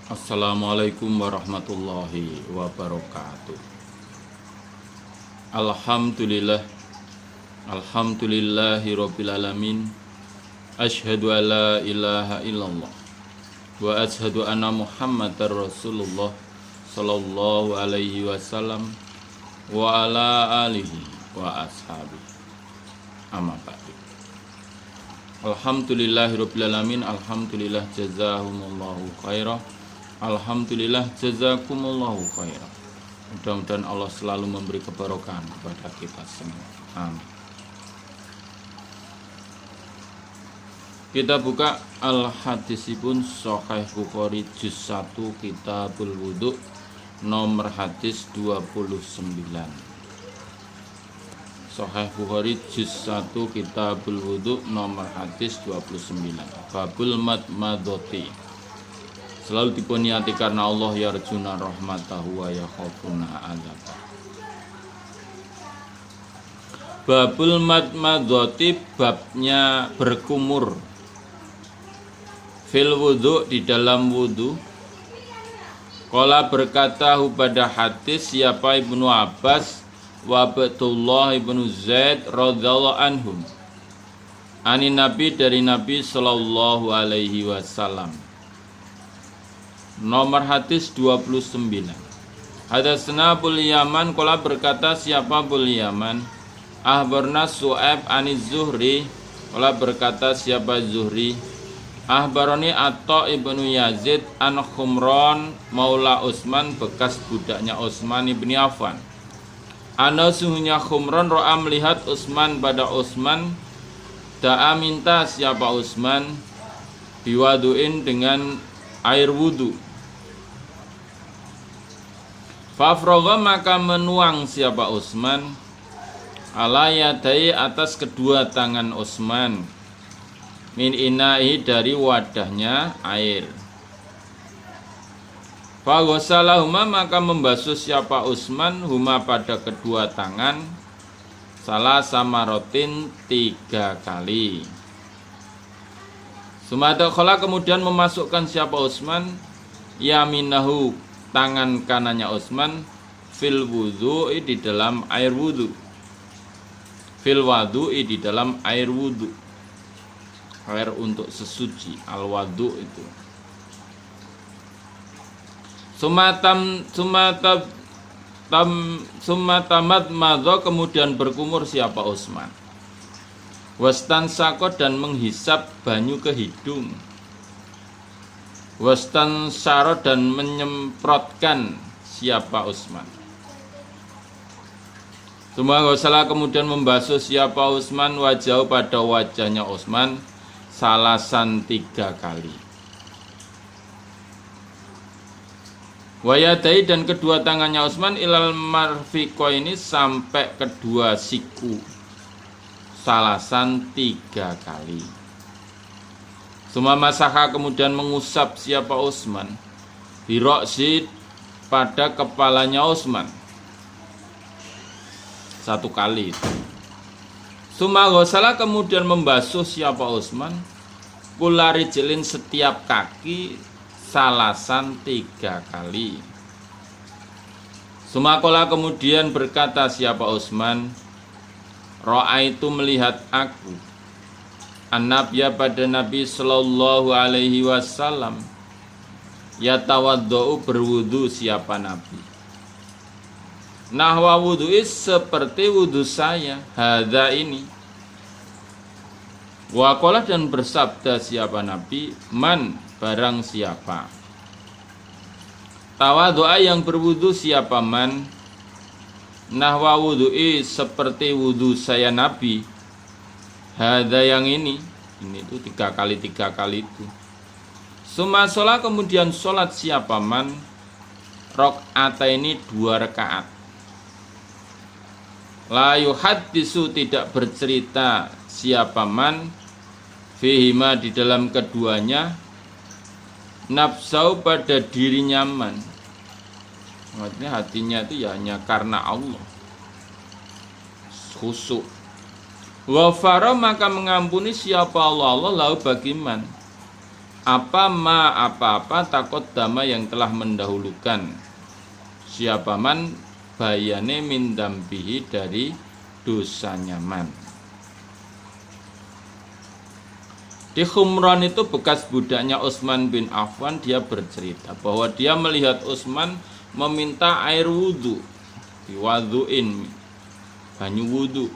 Assalamualaikum warahmatullahi wabarakatuh. Alhamdulillah, alhamdulillahirabbil alamin. Asyhadu an la ilaha illallah wa asyhadu anna Muhammadar Rasulullah sallallahu alaihi wasallam wa ala alihi wa ashabihi. Amma ba'du. Alhamdulillahirabbil alamin. Alhamdulillah jazahumullahu khairah. Alhamdulillah jazakumullahu khairan. Mudah-mudahan Allah selalu memberi keberkahan kepada kita semua. Amin. Kita buka al-hadisipun Sahih Bukhari juz 1 Kitabul Wudhu nomor hadis 29. Sahih Bukhari juz 1 Kitabul Wudhu nomor hadis 29. Babul madmadoti. Selalu dipuniati karena Allah yarjuna rahmatahu wa yakhafuna adzab. Babul madmadoti, babnya berkumur. Fil wudhu, di dalam wudhu. Qala berkata pada hadis siapa Ibnu Abbas wa Abdullah ibnu Zaid radhiyallahu anhum. Ani Nabi, dari Nabi sallallahu alaihi wasallam. Nomor hadis 29. Hadatsana Abul Yaman, qala berkata siapa Abul Yaman, ahbarna Su'aib aniz Zuhri, qala berkata siapa Zuhri, ahbaroni Atha ibnu Yazid an Khumran maula Utsman, bekas budaknya Utsman ibn Affan. Ana suhunya Khumran ro'a melihat Utsman pada Utsman, da'a minta siapa Utsman biwaduin dengan air wudu. Fafroga maka menuang siapa Utsman ala yadai atas kedua tangan Utsman min ina'i dari wadahnya air. Faghosalahuma maka membasuh siapa Utsman huma pada kedua tangan salah samarotin 3 kali. Sumadakhala kemudian memasukkan siapa Utsman yaminahu tangan kanannya Utsman fil wudhu'i di dalam air wudhu. Fil wadhu'i di dalam air wudhu. Air untuk sesuci, al wadhu itu. Sumatamat madho kemudian berkumur siapa Utsman. Wastan sakot dan menghisap banyu ke hidung. Wastan syarot dan menyemprotkan siapa Utsman. Salah kemudian membasuh siapa Utsman wajah pada wajahnya Utsman salasan 3 kali. Wayadai dan kedua tangannya Utsman ilal marfiqo ini sampai kedua siku salasan 3 kali. Suma masaha kemudian mengusap siapa Utsman biroksi pada kepalanya Utsman 1 kali. Suma ghosala kemudian membasuh siapa Utsman kulari jelin setiap kaki salasan 3 kali. Suma kola kemudian berkata siapa Utsman, ra'aitu melihat aku an-nabiyya pada Nabi sallallahu alaihi wasallam yatawaddau berwudu siapa Nabi. Nahwa wudu'is seperti wudu saya, hadza ini. Wa qala dan bersabda siapa Nabi, man barang siapa. Tawadhu'a yang berwudu siapa man. Nahwa wudu'i seperti wudu saya Nabi. Hadza yang ini itu 3 kali itu. Suma sholat kemudian sholat siapa man rakaat ini 2 rakaat. La yuhaddisu tidak bercerita siapa man fihima di dalam keduanya nafsau pada dirinya man. Maksudnya hatinya itu ya hanya karena Allah, khusyuk. Ghafara maka mengampuni siapa Allah lahu bagiman apa-apa takut dama yang telah mendahulukan siapa man bayane min dambihi dari dosanya man. Di Khumran itu bekas budaknya Utsman bin Affan, dia bercerita bahwa dia melihat Utsman meminta air wudhu, diwadhuin, banyu wudhu.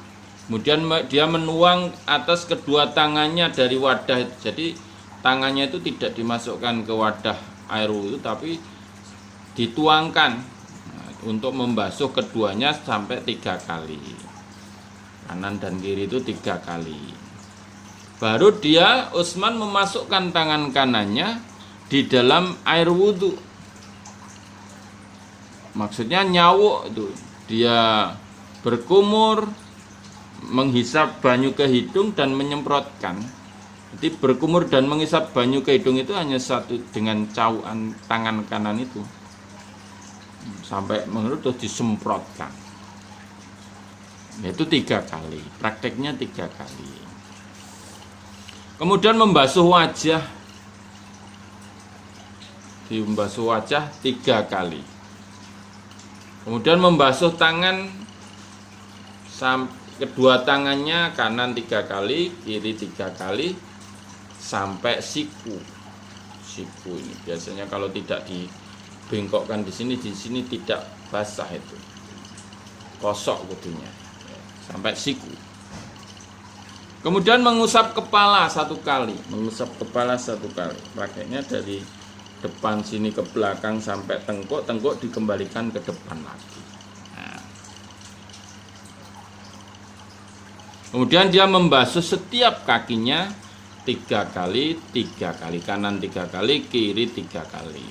Kemudian dia menuang atas kedua tangannya dari wadah. Jadi tangannya itu tidak dimasukkan ke wadah air wudhu, tapi dituangkan untuk membasuh keduanya sampai 3 kali. Kanan dan kiri itu 3 kali. Baru dia Utsman memasukkan tangan kanannya di dalam air wudhu. Maksudnya nyawuk itu. Dia berkumur, menghisap banyu ke hidung dan menyemprotkan. Jadi berkumur dan menghisap banyu ke hidung itu hanya satu dengan cauan tangan kanan itu. Sampai menurut terus disemprotkan. Itu 3 kali. Prakteknya 3 kali. Kemudian membasuh wajah. Membasuh wajah 3 kali. Kemudian membasuh tangan, kedua tangannya kanan 3 kali, kiri 3 kali, sampai siku. Siku ini biasanya kalau tidak dibengkokkan di sini tidak basah itu, kosok kudunya, sampai siku. Kemudian mengusap kepala 1 kali, mengusap kepala 1 kali. Pakainya dari depan sini ke belakang sampai tengkuk, tengkuk dikembalikan ke depan lagi. Nah. Kemudian dia membasuh setiap kakinya 3 kali, 3 kali, kanan 3 kali, kiri 3 kali.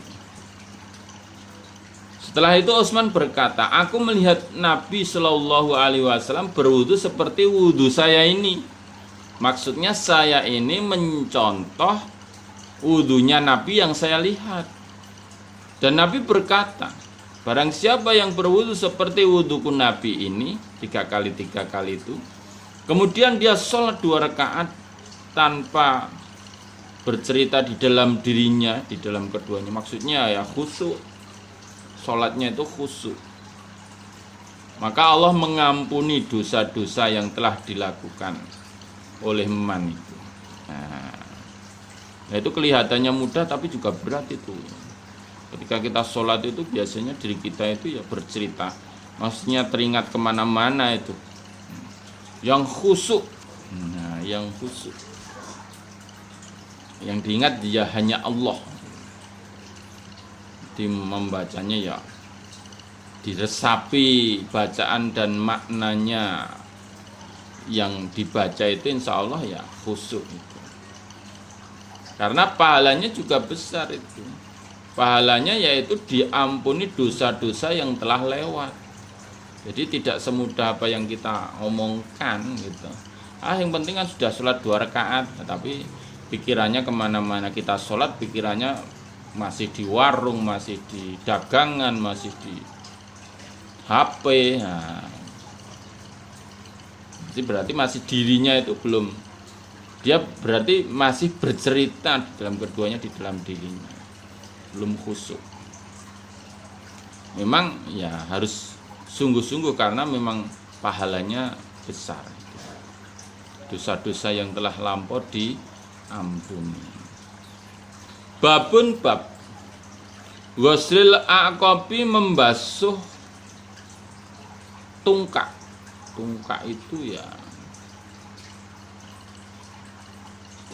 Setelah itu Utsman berkata, aku melihat Nabi Shallallahu Alaihi Wasallam berwudu seperti wudu saya ini. Maksudnya saya ini mencontoh wudunya Nabi yang saya lihat. Dan Nabi berkata, barang siapa yang berwudu seperti wuduku Nabi ini, 3 kali 3 kali itu, kemudian dia sholat 2 rakaat tanpa bercerita di dalam dirinya, di dalam keduanya. Maksudnya ya khusyuk, sholatnya itu khusyuk. Maka Allah mengampuni dosa-dosa yang telah dilakukan oleh man itu. Nah, itu kelihatannya mudah tapi juga berat itu. Ketika kita sholat itu biasanya diri kita itu ya bercerita, maksudnya teringat kemana-mana itu. Yang khusyuk, nah, yang khusyuk, yang diingat dia hanya Allah. Di membacanya ya diresapi bacaan dan maknanya. Yang dibaca itu insya Allah ya khusyuk itu. Karena pahalanya juga besar itu. Pahalanya yaitu diampuni dosa-dosa yang telah lewat. Jadi tidak semudah apa yang kita omongkan gitu. Yang penting kan sudah sholat 2 rakaat, tapi pikirannya kemana-mana. Kita sholat pikirannya masih di warung, masih di dagangan, masih di HP. Nah, berarti masih dirinya itu belum, dia berarti masih bercerita dalam keduanya, di dalam dirinya belum khusyuk. Memang ya harus sungguh-sungguh karena memang pahalanya besar. Dosa-dosa yang telah lampau diampuni. Babun bab ghuslil aqabi, membasuh tungkak. Tungkak itu ya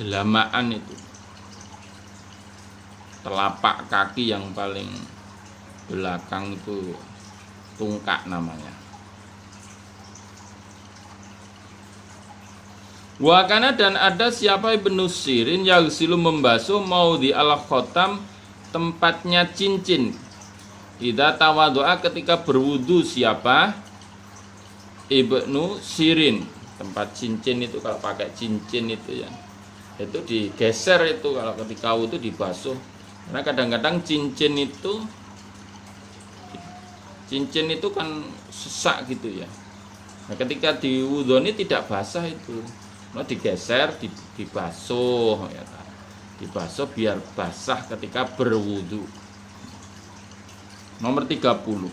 delamaan itu, telapak kaki yang paling belakang itu tungkak namanya. Wakana, dan ada siapa Ibnu Sirin yang silu membasuh maudhi al-khotam, tempatnya cincin. Idza tawadhu'a, ketika berwudu siapa? Ibnu Sirin. Tempat cincin itu kalau pakai cincin itu ya, itu digeser itu kalau ketika wudu dibasuh. Karena kadang-kadang cincin itu kan sesak gitu ya. Nah, ketika diwudhu ini tidak basah itu, nah, digeser, dibasuh ya. dibasuh biar basah ketika berwudu. Nomor 30.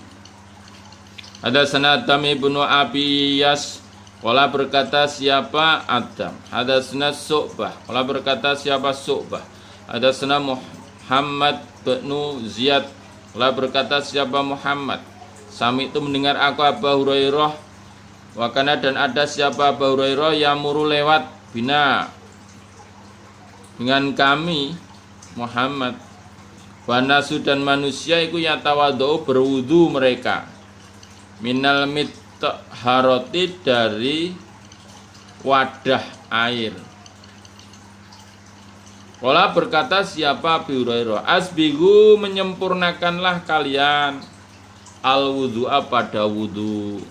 Ada Adam ibnu Abiyas, qala berkata siapa Adam. Ada Syu'bah, qala berkata siapa Syu'bah. Ada Muhammad bin Ziyad, qala berkata siapa Muhammad. Sami itu mendengar aku Abu Hurairah, wakana dan ada siapa Abu Hurairah yang muru lewat bina dengan kami Muhammad. Wanasu dan manusia iku yatawadhu berwudu mereka minal mitharoti dari wadah air. Qala berkata siapa Abu Hurairah, asbigu menyempurnakanlah kalian al wudu'a pada wudu.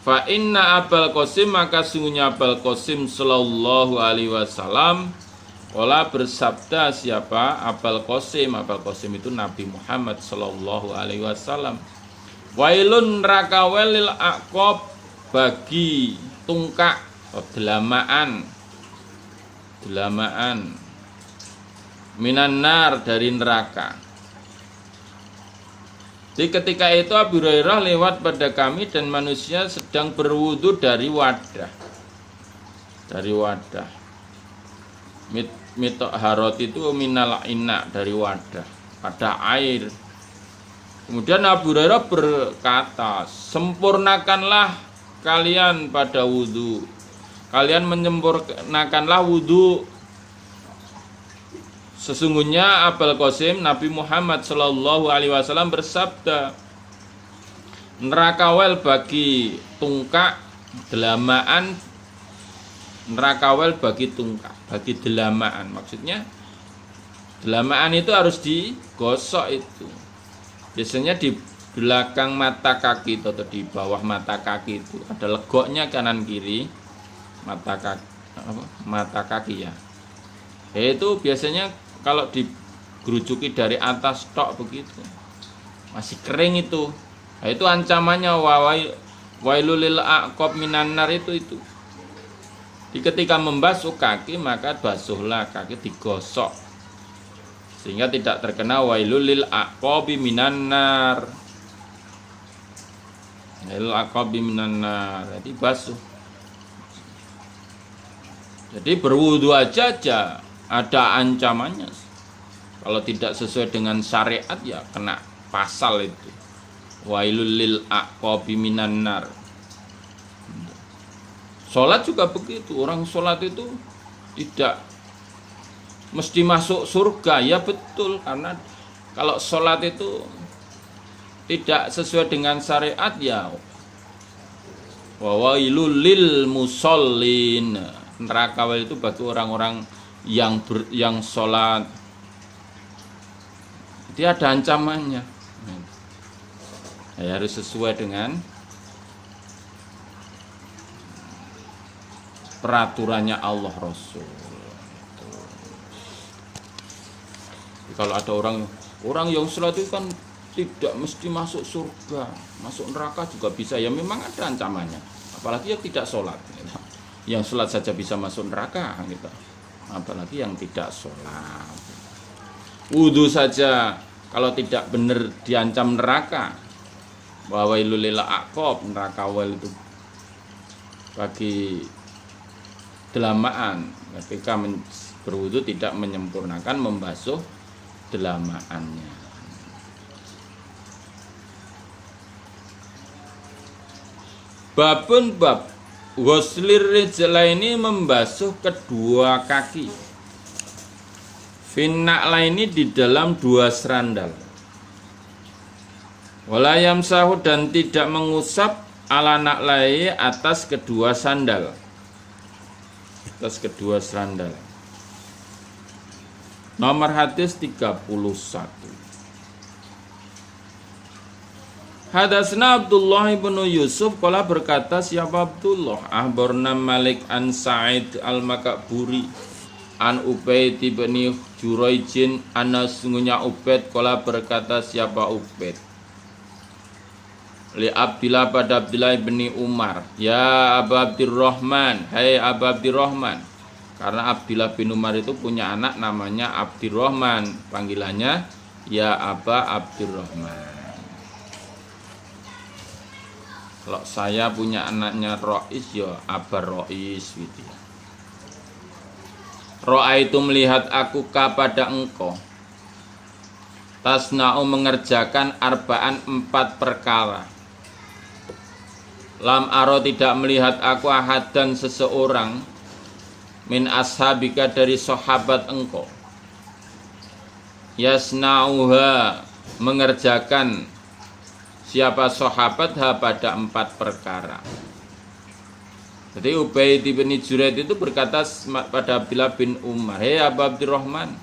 Fa inna Abul Qasim maka sungguhnya Abul Qasim sallallahu alaihi wasallam qala bersabda siapa Abul Qasim. Abul Qasim itu Nabi Muhammad sallallahu alaihi wasallam. Wailun neraka lil aqab bagi tungkak delamaan minan nar dari neraka. Jadi ketika itu Abu Hurairah lewat pada kami dan manusia sedang berwudu dari wadah. Mitharot itu minal ina dari wadah pada air. Kemudian Abu Hurairah berkata, sempurnakanlah kalian pada wudu. Kalian menyempurnakanlah wudu. Sesungguhnya Abul Qasim Nabi Muhammad sallallahu alaihi wasallam bersabda, neraka wel bagi tungkak delamaan, neraka wel bagi tungkak, bagi delamaan. Maksudnya delamaan itu harus digosok itu. Biasanya di belakang mata kaki atau di bawah mata kaki itu ada legoknya kanan kiri mata kaki ya. Itu biasanya kalau digerucuki dari atas tok begitu masih kering itu. Nah, itu ancamannya wailul lil aqab minan nar itu. Jadi ketika membasuh kaki maka basuhlah kaki, digosok sehingga tidak terkena wailul lil aqabi minan nar. Wailul aqabi minan nar, jadi basuh. Jadi berwudu aja ada ancamannya. Kalau tidak sesuai dengan syariat ya kena pasal itu. Wailul lil aqabi minan nar. Sholat juga begitu. Orang sholat itu tidak mesti masuk surga. Ya betul, karena kalau sholat itu tidak sesuai dengan syariat ya wailul lil musallin. Neraka itu bagi orang-orang yang sholat. Dia ada ancamannya. Ya, harus sesuai dengan peraturannya Allah Rasul. Kalau ada orang yang sholat itu kan tidak mesti masuk surga, masuk neraka juga bisa. Ya memang ada ancamannya. Apalagi yang tidak sholat. Yang sholat saja bisa masuk neraka gitu. Apalagi yang tidak sholat. Wudu saja kalau tidak benar diancam neraka. Wa wailul lil aqab, neraka wal itu bagi delamaan. Ketika berwudu tidak menyempurnakan membasuh delamaannya. Babun bab ghuslir rijlaini membasuh kedua kaki. Finna laini di dalam dua serandal. Walayam sahu dan tidak mengusap ala naklai atas kedua sandal. Atas kedua serandal. Nomor hadis 31. Hadasna Abdullah ibn Yusuf qala berkata siapa Abdullah ahbarna Malik an Sa'id al-Makaburi an Ubaid ibn Juraijin anna sungguhnya Ubaid qala berkata siapa Ubaid li Abdillah pada Abdillah ibn Umar ya Abu Abdurrahman hai Abu Abdurrahman Karena Abdullah bin Umar itu punya anak namanya Abdurrahman, panggilannya ya Aba Abdurrahman. Kalau saya punya anaknya Rois ya Aba Rois gitu ya. Ro'a itu melihat aku kepada engkau, tasna'u mengerjakan arba'an 4 perkara. Lam aro tidak melihat aku ahad dan seseorang min ashabika dari sahabat engkau, yasna'uha mengerjakan siapa sahabat ha pada 4 perkara. Jadi Ubaid bin Juraid itu berkata pada Abdullah bin Umar, hei Abu Abdurrahman,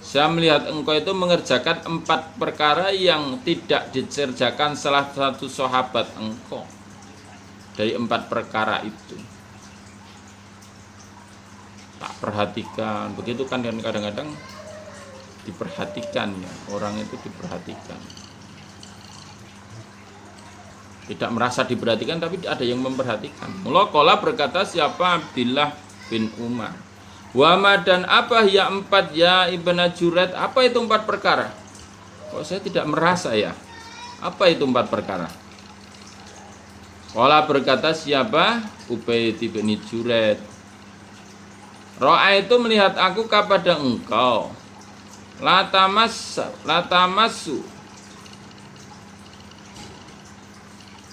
saya melihat engkau itu mengerjakan 4 perkara yang tidak dikerjakan salah satu sahabat engkau dari 4 perkara itu. Tak perhatikan, begitu kan kadang-kadang diperhatikan ya, orang itu diperhatikan. Tidak merasa diperhatikan tapi ada yang memperhatikan. Mula qala berkata siapa Abdullah bin Umar, wama dan apa ya 4 ya Ibnu Juraid, apa itu 4 perkara? Kok saya tidak merasa ya? Apa itu 4 perkara? Qala berkata siapa Ubaid bin Juraid, Ro'a itu melihat aku kepada engkau, latamassu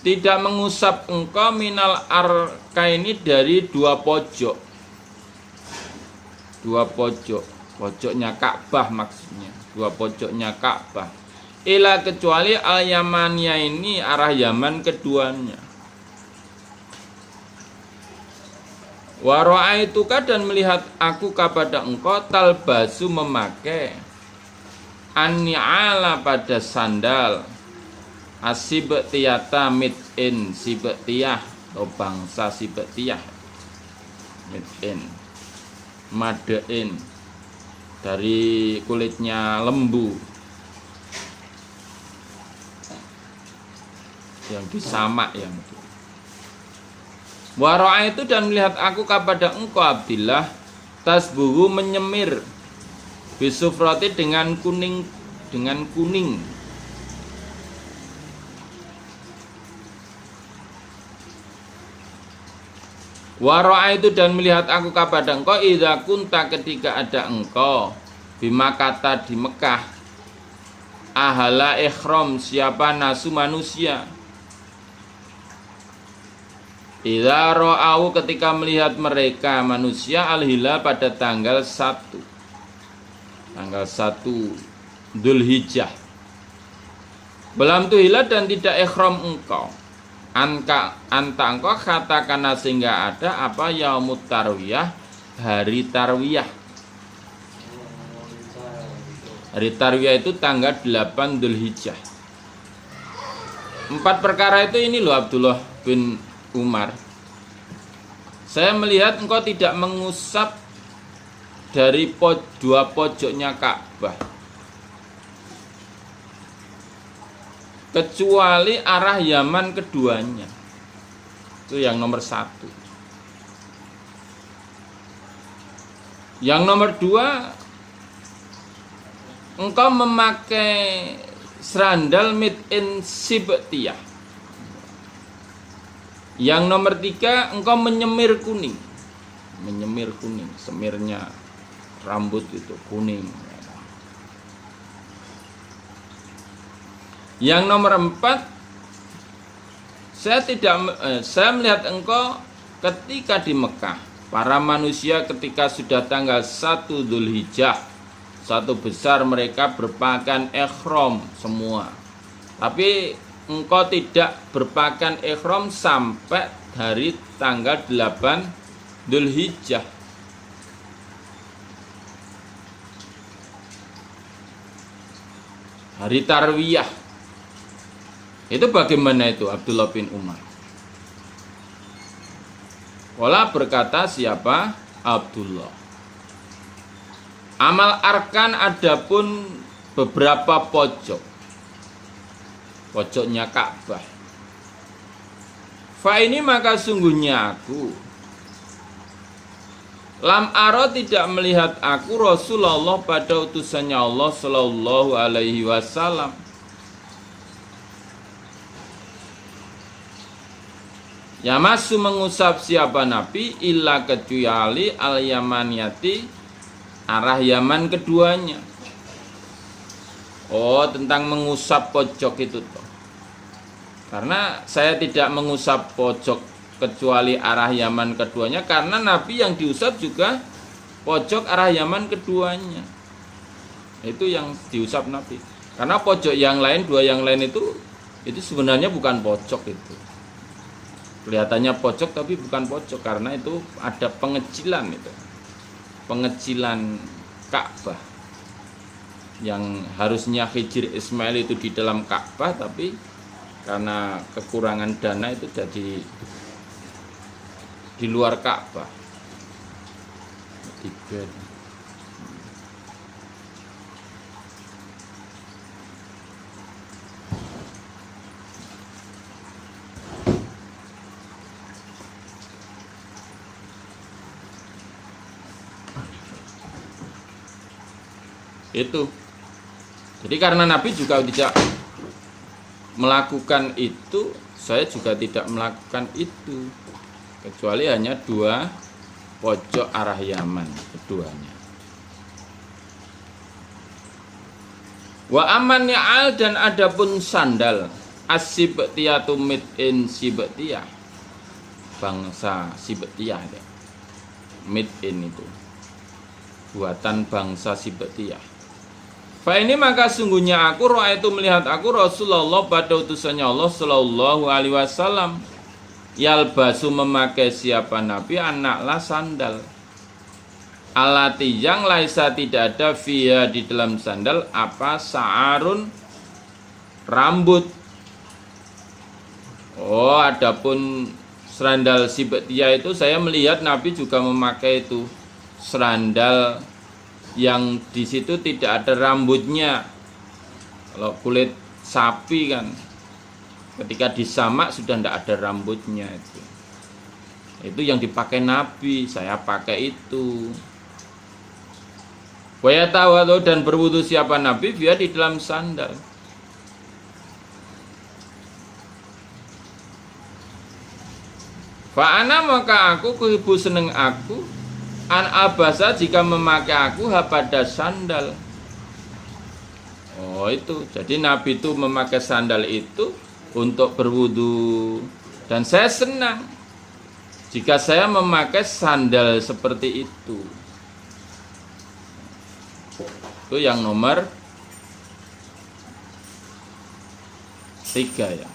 tidak mengusap engkau minal arkaini dari 2 pojok. 2 pojok, pojoknya Ka'bah maksudnya, 2 pojoknya Ka'bah. Ila kecuali al-Yamannya ini arah Yaman keduanya. Wa ra'aituka dan melihat aku kepada engkau talbasu memakai an-ni'ala pada sandal asibtiyata mit'in, sibtiyah atau bangsa sibtiyah, mit'in madein dari kulitnya lembu yang disamak yang itu. Waro'a itu dan melihat aku kepada engkau Abdillah tasbuhu menyemir bisufrati dengan kuning, Waro'a itu dan melihat aku kepada engkau idza kunta ketika ada engkau bimakata di Mekah ahala ikhram siapa nasu manusia, idza ra'au ketika melihat mereka manusia al-hilal pada tanggal 1 Dzulhijjah, belam tu hilal dan tidak ikhram engkau anta engkau katakan sehingga ada apa yaumut tarwiyah, hari tarwiyah. Hari tarwiyah itu tanggal 8 Dzulhijjah. 4 perkara itu ini loh Abdullah bin Umar, saya melihat engkau tidak mengusap dari 2 pojoknya Ka'bah kecuali arah Yaman keduanya. Itu yang nomor 1. Yang nomor 2, engkau memakai serandal mit'in sibtiyah. Yang nomor 3, engkau menyemir kuning, semirnya rambut itu kuning. Yang nomor 4, saya melihat engkau ketika di Mekah, para manusia ketika sudah tanggal 1 Dzulhijjah, 1 besar mereka berpakaian ihram semua. Tapi engkau tidak berpakaian ihram sampai hari tanggal 8 Dzulhijjah. Hari tarwiyah. Itu bagaimana itu Abdullah bin Umar? Wala berkata siapa? Abdullah. Amal arkan adapun beberapa pojoknya Ka'bah. Fa ini maka sungguhnya aku Lam aro tidak melihat aku Rasulullah pada utusannya Allah Sallallahu alaihi wasallam. Ya masu mengusap siapa Nabi illa kecuali al yamaniyati arah Yaman keduanya. Oh, tentang mengusap pojok itu toh. Karena saya tidak mengusap pojok kecuali arah Yaman keduanya, karena Nabi yang diusap juga pojok arah Yaman keduanya. Itu yang diusap Nabi. Karena pojok yang lain, dua yang lain itu sebenarnya bukan pojok itu. Kelihatannya pojok tapi bukan pojok, karena itu ada pengecilan itu. Pengecilan Ka'bah. Yang harusnya Hijr Ismail itu di dalam Ka'bah, tapi karena kekurangan dana itu jadi di luar Ka'bah. Itu. Jadi karena Nabi juga tidak melakukan itu, saya juga tidak melakukan itu, kecuali hanya dua pojok arah Yaman keduanya. Wa amannya al, dan adapun sandal as-Sibtiyatu made in Sibtiyah, bangsa Sibtiyah ya. Made in itu buatan bangsa Sibtiyah. Fa ini maka sungguhnya aku itu melihat aku Rasulullah pada utusannya Allah Sallallahu alaihi wasallam yalbasu memakai siapa Nabi anaklah sandal alati yang laisa tidak ada via di dalam sandal apa sa'arun rambut. Oh, adapun serandal Sibtiyah itu saya melihat Nabi juga memakai itu serandal yang di situ tidak ada rambutnya. Kalau kulit sapi kan ketika disamak sudah tidak ada rambutnya itu. Itu yang dipakai Nabi, saya pakai itu. Wa yatawadhu, dan berwudu siapa Nabi dia di dalam sandal. Fa ana maka aku kuhibu seneng aku an abasa jika memakai aku pada sandal. Oh, itu. Jadi Nabi itu memakai sandal itu untuk berwudu, dan saya senang jika saya memakai sandal seperti itu. Itu yang nomor 3 ya.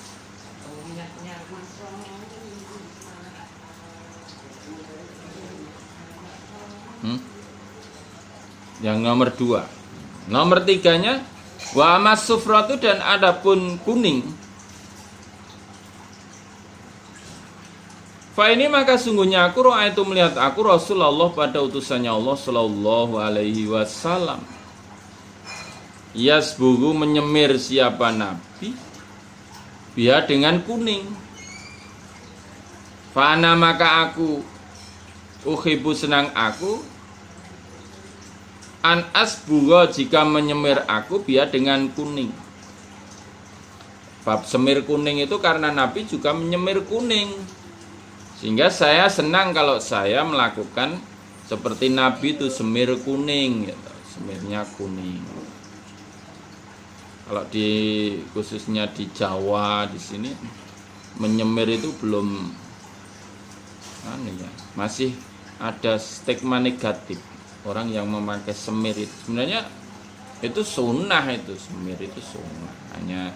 Yang nomor 2. Nomor 3-nya wa amas sufratu, dan adapun kuning. Fa ini maka sungguhnya aku itu melihat aku Rasulullah pada utusannya Allah Sallallahu alaihi wasallam yasbugu menyemir siapa Nabi dia dengan kuning. Fa ana maka aku uhibu senang aku an asbugha jika menyemir aku dia dengan kuning. Bab semir kuning itu karena Nabi juga menyemir kuning, sehingga saya senang kalau saya melakukan seperti Nabi itu semir kuning gitu. Semirnya kuning. Kalau di khususnya di Jawa di sini menyemir itu belum masih ada stigma negatif. Orang yang memakai semir itu sebenarnya itu sunnah, itu semir itu sunnah. Hanya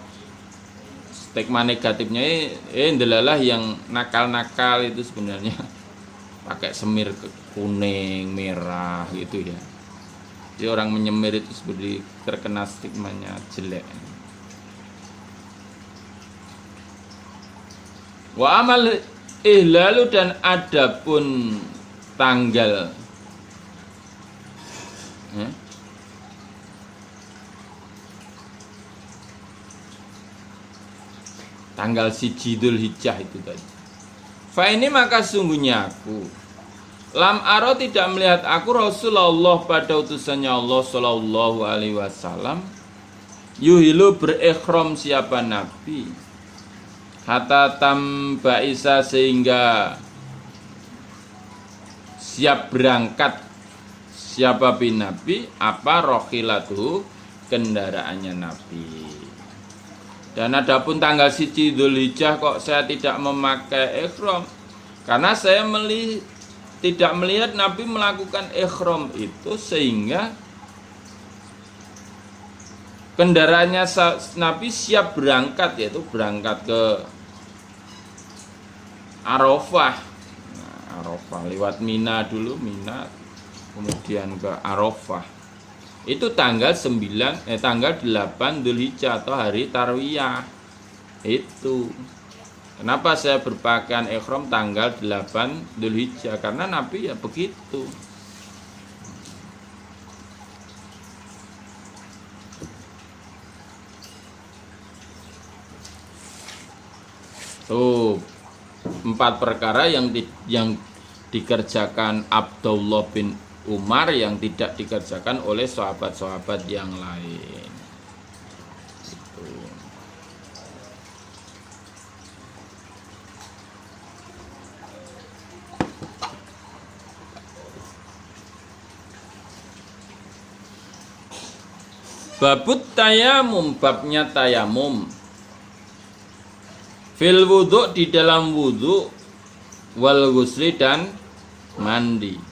stigma negatifnya delalah yang nakal-nakal itu sebenarnya pakai semir kuning, merah gitu ya. Jadi orang menyemir itu seperti terkena stigmanya jelek. Wa amal ihlalu, dan adapun tanggal tanggal 1 Dzulhijjah itu tadi. Fa ini maka sungguhnya aku Lam aro tidak melihat aku Rasulullah pada utusannya Allah Shallallahu alaihi wasallam yuhilu berikhram siapa Nabi hatta tambaisa sehingga siap berangkat siapa bin Nabi apa rohilatu kendaraannya Nabi. Dan adapun tanggal 1 Dzulhijjah kok saya tidak memakai ihram karena saya tidak melihat Nabi melakukan ihram itu sehingga kendaraannya Nabi siap berangkat, yaitu berangkat ke Arafah. Nah, Arafah lewat Mina dulu, Mina kemudian ke Arafah. Itu tanggal 8 Dzulhijjah atau hari Tarwiyah. Itu. Kenapa saya berpakaian ihram tanggal 8 Dzulhijjah? Karena Nabi ya begitu. Tuh, 4 perkara yang dikerjakan Abdullah bin Umar yang tidak dikerjakan oleh sahabat-sahabat yang lain. Itu. Babut tayamum, babnya tayamum. Fil wudhu, di dalam wudhu, wal ghusli, dan mandi.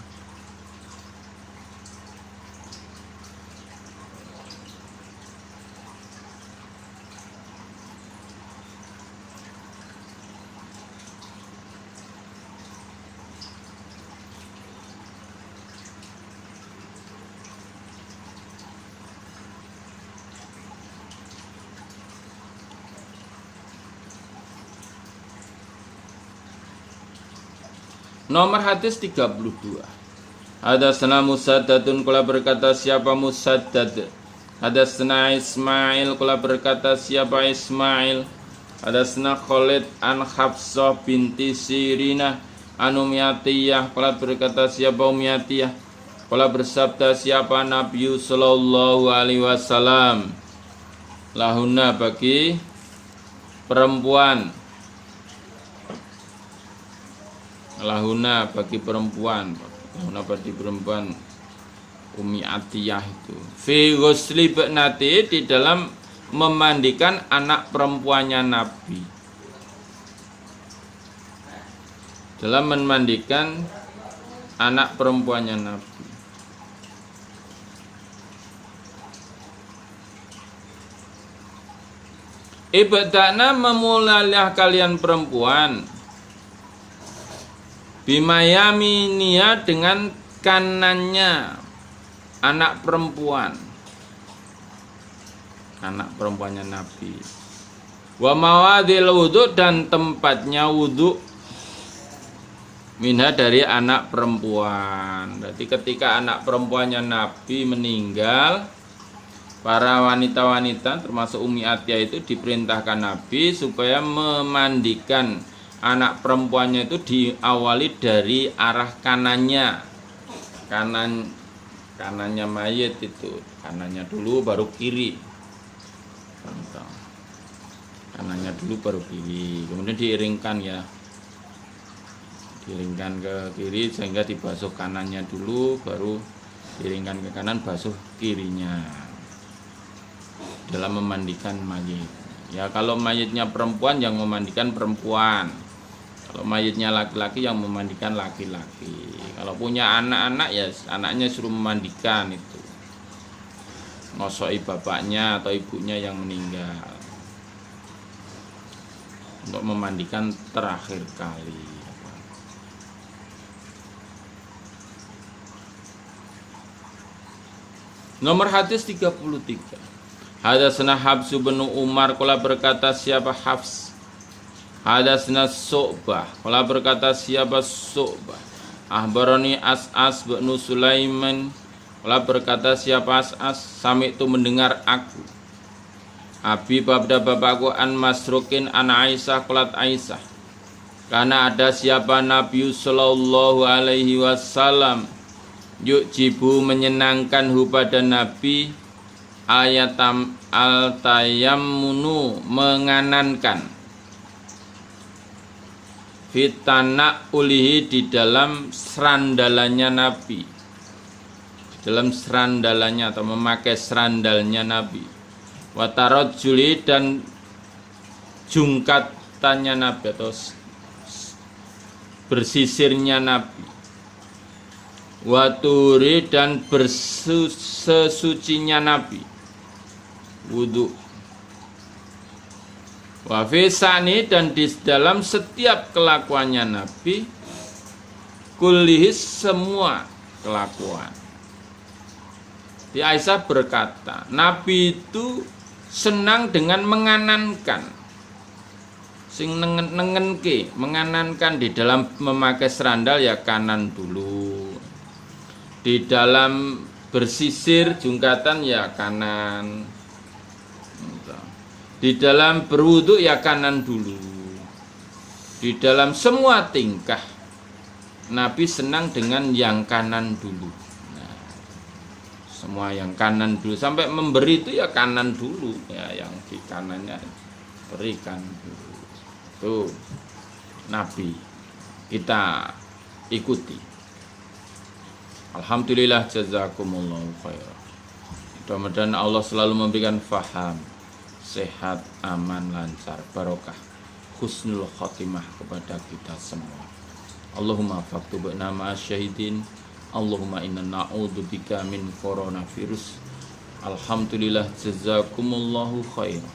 Nomor hadis 32. Hadatsana Musaddadun qala berkata siapa Musaddad. Hadatsana Ismail qala berkata siapa Ismail. Hadatsana Khalid an Hafsah binti Sirinah an Umayyah qala berkata siapa Umayyah. Qala bersabda siapa Nabi sallallahu alaihi wasallam. Lahuna bagi perempuan, lahuna bagi perempuan, lahuna bagi perempuan Umi Atiyah itu. Fi ghusli bnati, di dalam memandikan anak perempuannya Nabi. Dalam memandikan anak perempuannya Nabi. Ibadana, memulailah kalian perempuan bimayaminia, dengan kanannya anak perempuannya Nabi. Wa mawadil wudhu, dan tempatnya wudhu minha, dari anak perempuan. Berarti ketika anak perempuannya Nabi meninggal, para wanita-wanita termasuk Umi Atiyah itu diperintahkan Nabi supaya memandikan anak perempuannya itu diawali dari arah kanannya, kanannya mayit itu, kanannya dulu baru kiri, kanannya dulu baru kiri, kemudian diiringkan ya, diiringkan ke kiri sehingga dibasuh kanannya dulu, baru diiringkan ke kanan, basuh kirinya dalam memandikan mayit. Ya kalau mayitnya perempuan yang memandikan perempuan, kalau mayitnya laki-laki yang memandikan laki-laki. Kalau punya anak-anak ya anaknya suruh memandikan itu, ngosoi bapaknya atau ibunya yang meninggal untuk memandikan terakhir kali. Nomor hadis 33. Hadatsana Habs bin Umar qala berkata siapa Hafs. Hadatsana Su'bah qala berkata siapa Su'bah. Ahbarani As'as bin Sulaiman qala berkata siapa As'as, sami itu mendengar aku. Abi babda bapakku an Masrukin an Aisyah qalat Aisyah. Karena ada siapa Nabi sallallahu alaihi wasallam yujibu menyenangkan hu pada Nabi ayatam al-tayammunu menganankan fitana ulihi di dalam serandalannya Nabi, di dalam serandalannya atau memakai serandalnya Nabi, watarot juli dan jungkatannya Nabi atau bersisirnya Nabi, waturi dan bersesucinya Nabi, wudu, wafisani dan di dalam setiap kelakuannya Nabi, kulihis semua kelakuan. Di Aisyah berkata, Nabi itu senang dengan menganankan, sing nengenke, menganankan di dalam memakai serandal ya kanan dulu, di dalam bersisir jungkatan ya kanan, di dalam berwudu ya kanan dulu, di dalam semua tingkah Nabi senang dengan yang kanan dulu. Nah, semua yang kanan dulu, sampai memberi itu ya kanan dulu, ya yang di kanannya berikan dulu. Tuh Nabi kita ikuti. Alhamdulillah, jazakumullahu khairan. Mudah-mudahan Allah selalu memberikan faham, sehat, aman, lancar, barokah, husnul khotimah kepada kita semua. Allahumma faktubna ma'asyahidin. Allahumma inna na'udzubika min coronavirus. Alhamdulillah, jazakumullahu khairan.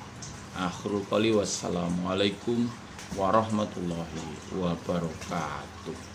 Akhirul qali wassalamualaikum warahmatullahi wabarakatuh.